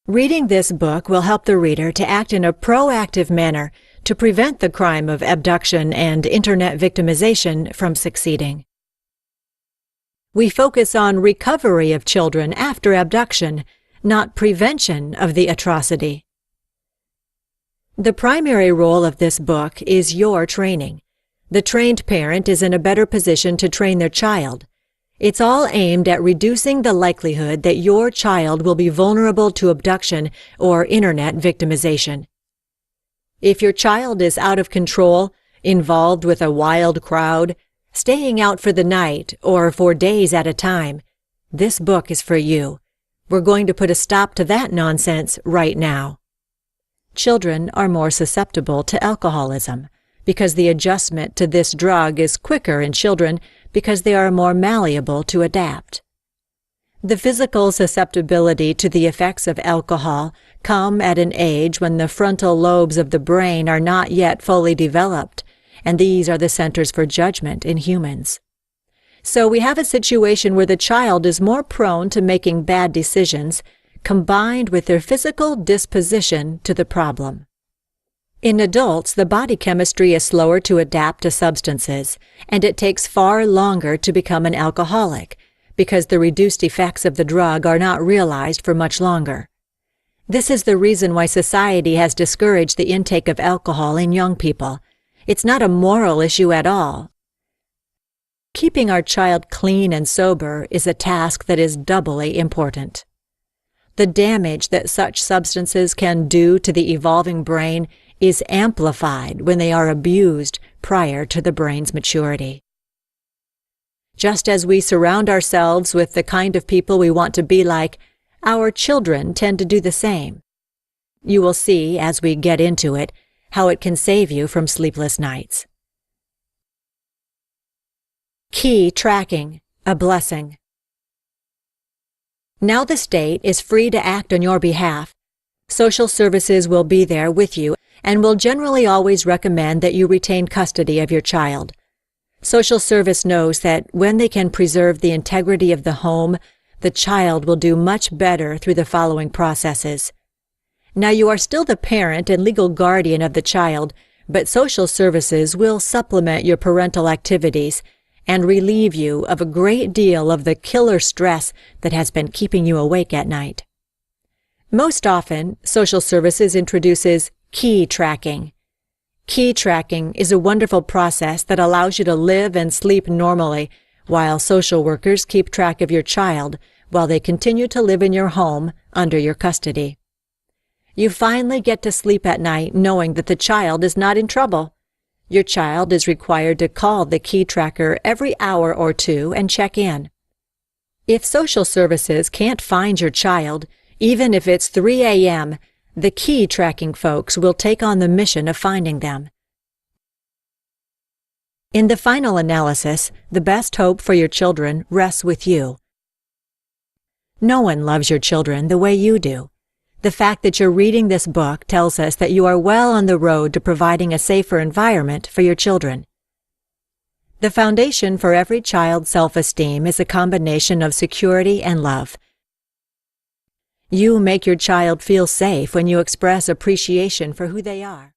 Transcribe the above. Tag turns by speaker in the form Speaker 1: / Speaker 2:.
Speaker 1: Reading this book will help the reader to act in a proactive manner to prevent the crime of abduction and internet victimization from succeeding. We focus on recovery of children after abduction, not prevention of the atrocity. The primary role of this book is your training. The trained parent is in a better position to train their child. It's all aimed at reducing the likelihood that your child will be vulnerable to abduction or internet victimization. If your child is out of control, involved with a wild crowd, staying out for the night or for days at a time, this book is for you. We're going to put a stop to that nonsense right now. Children are more susceptible to alcoholism because the adjustment to this drug is quicker in children because they are more malleable to adapt. The physical susceptibility to the effects of alcohol come at an age when the frontal lobes of the brain are not yet fully developed, and these are the centers for judgment in humans. So we have a situation where the child is more prone to making bad decisions, combined with their physical disposition to the problem. In adults, the body chemistry is slower to adapt to substances, and it takes far longer to become an alcoholic, because the reduced effects of the drug are not realized for much longer. This is the reason why society has discouraged the intake of alcohol in young people. It's not a moral issue at all. Keeping our child clean and sober is a task that is doubly important. The damage that such substances can do to the evolving brain is amplified when they are abused prior to the brain's maturity. Just as we surround ourselves with the kind of people we want to be like, our children tend to do the same. You will see, as we get into it, how it can save you from sleepless nights. Key tracking, a blessing. Now the state is free to act on your behalf. Social services will be there with you and will generally always recommend that you retain custody of your child. Social service knows that when they can preserve the integrity of the home, the child will do much better through the following processes. Now you are still the parent and legal guardian of the child, but social services will supplement your parental activities and relieve you of a great deal of the killer stress that has been keeping you awake at night. Most often, social services introduces key tracking. Key tracking is a wonderful process that allows you to live and sleep normally while social workers keep track of your child while they continue to live in your home under your custody. You finally get to sleep at night knowing that the child is not in trouble. Your child is required to call the key tracker every hour or two and check in. If social services can't find your child, even if it's 3 a.m., the key tracking folks will take on the mission of finding them. In the final analysis, the best hope for your children rests with you. No one loves your children the way you do. The fact that you're reading this book tells us that you are well on the road to providing a safer environment for your children. The foundation for every child's self-esteem is a combination of security and love. You make your child feel safe when you express appreciation for who they are.